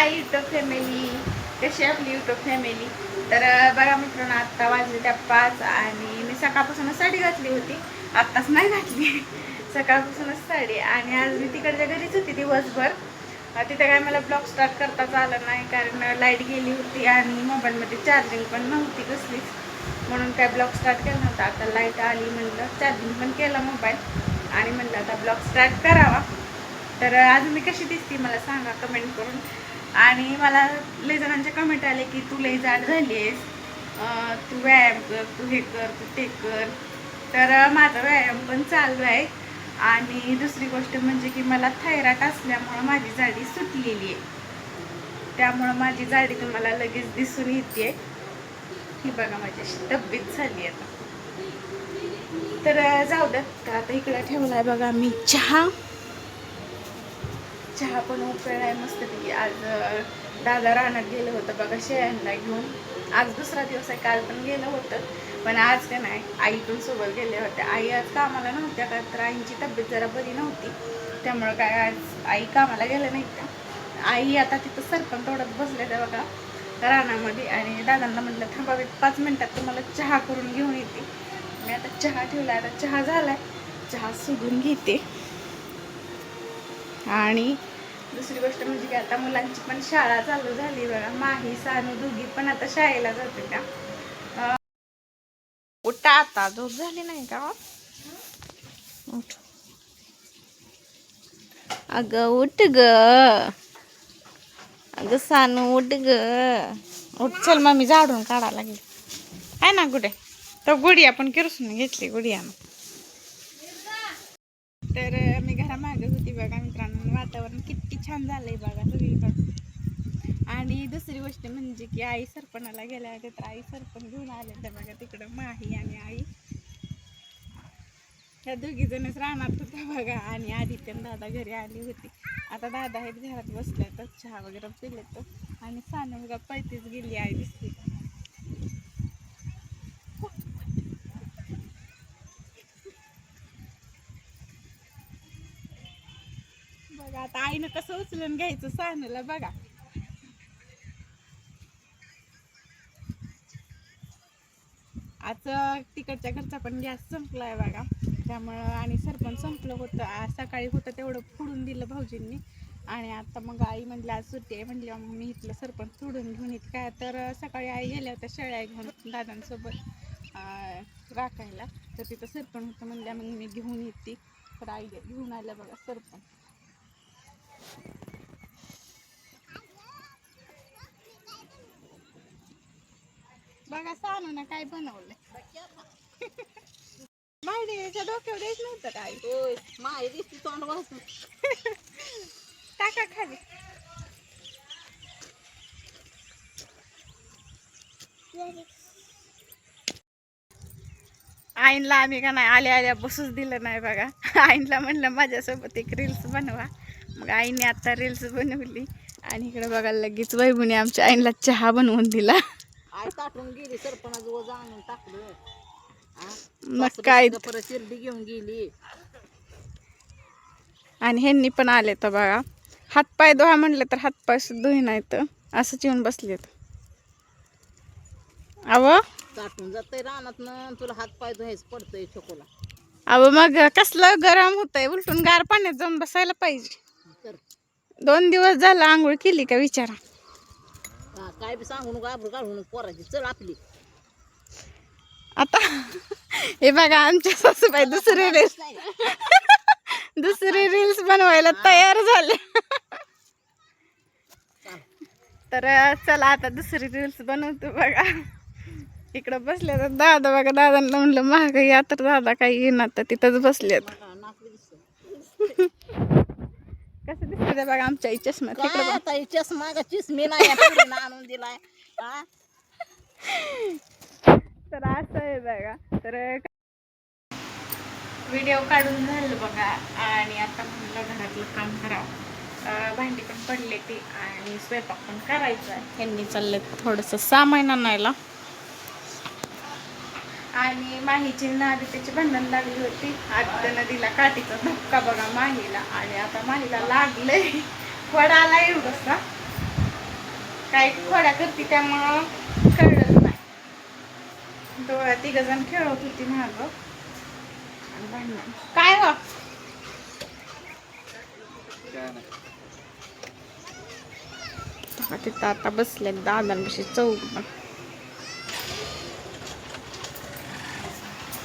Hi YouTube family, कशी आपली YouTube family. तर बघा मित्रांनो, आत्ता वाजले त्या 5 आणि मी सकाळपासूनच साडी घातली होती. आत्ताच नाही घातली, सकाळपासूनच साडी. आणि आज मी तिकडच्या घरीच होती दिवसभर. तिथे काय मला ब्लॉग स्टार्ट करताच आलं नाही, कारण लाईट गेली होती आणि मोबाईलमध्ये चार्जिंग पण नव्हती कसलीच, म्हणून काय ब्लॉग स्टार्ट केला नव्हता. आता लाईट आली, म्हणलं चार्जिंग पण केला मोबाईल आणि म्हणलं आता ब्लॉग स्टार्ट करावा. तर आज मी कशी दिसते मला सांगा कमेंट करून. आणि मला लई जणांचे कमेंट आले की तू लई जाड झाली आहेस, तू व्यायाम कर, तू हे कर, तू ते कर. तर माझा व्यायाम पण चालू आहे. आणि दुसरी गोष्ट म्हणजे की मला थायरॉइड असल्यामुळं माझी जाडी सुटलेली आहे, त्यामुळं माझी जाडी तुम्हाला लगेच दिसून येते. ही बघा माझी अशी तब्येत झाली आता. तर जाऊ द्यात, आता इकडं ठेवलाय बघा मी चहा पण उकळलाय मस्तपैकी. आज दादा रानात गेलं होतं बघा शेळ्यांना घेऊन. आज दुसरा दिवस आहे, काल पण गेलं होतं, पण आज का नाही आई पण सोबत गेले होते. आई आज कामाला नव्हत्या का, तर आईची तब्येत जरा बरी नव्हती, त्यामुळं काय आज आई कामाला गेल्या नाही त्या. आई आता तिथं सरपण तोडत बसले त्या बघा रानामध्ये. आणि दादांना म्हटलं थांबा 5 मिनिटात तुम्हाला चहा करून घेऊन येते. मी आता चहा ठेवला, आता चहा झालाय, चहा सुगून घेते. आणि दुसरी गोष्ट म्हणजे की आता मुलांची पण शाळा चालू झाली बघा. माही सानू दोघी पण आता शाळेला जाते त्या. उठा आता, झोप झाली नाही का? उठ अगं, उठ ग, अगं सानू उठ ग, उठ. चल मम्मी झाडून काढा लागली आहे ना. गुड्या तर गुडी आपण किरसून घेतली गुडिया. तर मी घरामागे होती बघा मित्रांनो. वातावरण किती छान झालंय बघा सगळीकडं. आणि दुसरी गोष्ट म्हणजे की आई सरपणाला गेल्या होत्या, तर आई सरपण घेऊन आले त्या बघा तिकडं. माही आणि आई ह्या दोघी जणच राहणार होत्या बघा. आणि आदित्य दादा घरी आली होती. आता दादा आहेत घरात बसल्या, तर चहा वगैरे पिले तर. आणि सानू बघा पैतीच गेली, आई दिसते बघा. आता आईनं कसं उचलून घ्यायचं सानूला बघा. आज तिकडच्या घरचा पण गॅस संपलाय बघा, त्यामुळं. आणि सरपण संपलं होतं, आज सकाळी होतं तेवढं फोडून दिलं भाऊजींनी. आणि आता मग आई म्हणली आज सुट्टी आहे, म्हणली मी इथलं सरपण सोडून घेऊन येते काय. तर सकाळी आई गेल्या होत्या शेळ्या घेऊन दादांसोबत राखायला, तर तिथं सरपण होतं, म्हणल्या मग मी घेऊन येते. तर आई घेऊन आल्या बघा सरपण. बघा सानू ना काय बनवलंय. माहितीच्या डोक्यावर द्यायच नव्हतं काय. होय, माहिती दिसती तोंड वाचून. टाका खाली. आईनला आम्ही का नाही आल्या आल्या बसूच दिलं नाही बघा. आईनला म्हणलं माझ्यासोबत एक रील्स बनवा, मग आईने आता रील्स बनवली. आणि इकडे बघा लगेच वैभूने आमच्या आईनला चहा बनवून दिला. आई ताटून गेली, सरपणाचं वजन आणून टाकलं. मग काय परत शिर्डी घेऊन गेली. आणि ह्यांनी पण आले तर बघा. हातपाय धुवा म्हणलं तर हातपाय सुद्धा धुई नाही, तर असंच येऊन बसलेत. अव ताटून जातंय रानात, तुला हातपाय धुवायचं पडतंय छोकोला. अव मग कसलं गरम होतंय, उलटून गार पाण्यात जाऊन बसायला पाहिजे. 2 दिवस झालं आंघोळ केली का विचारा. काय बी सांगून गाभरू काढून पोराची चल आपली. आता हे बघा आमच्या सासूबाई दुसरी रील्स बनवायला तयार झाले. तर चला आता दुसरी रील्स बनवतो बघा. इकडं बसले तर दादा बघा. दादांना म्हणलं महाग या, तर दादा काही येणार, तर तिथंच बसलेत. कसं दिसत बघा आमच्या आई चष्मा. तिकडे चष्मा चिस्मी नाही आणून दिलाय. तर असं आहे बघा. तर व्हिडिओ काढून झालं बघा. आणि आता म्हणलं घरातलं काम करावं. भांडी पण पडले ती आणि स्वयंपाक पण करायचा आहे. ह्यांनी चाललं थोडंसं सामान आणायला. आणि माहीची आदित्यची भांडण लागली होती. आदित्यनं दिला काठीचा धक्का बघा माहीला. आणि आता माहीला लागलंय, फड आला एवढंच ना. काय खोड्या करते त्यामुळं कळलंच नाही. तो तिघ जण खेळत होती महाग काय हो तिथं आता बसले दादांपाशी चौक.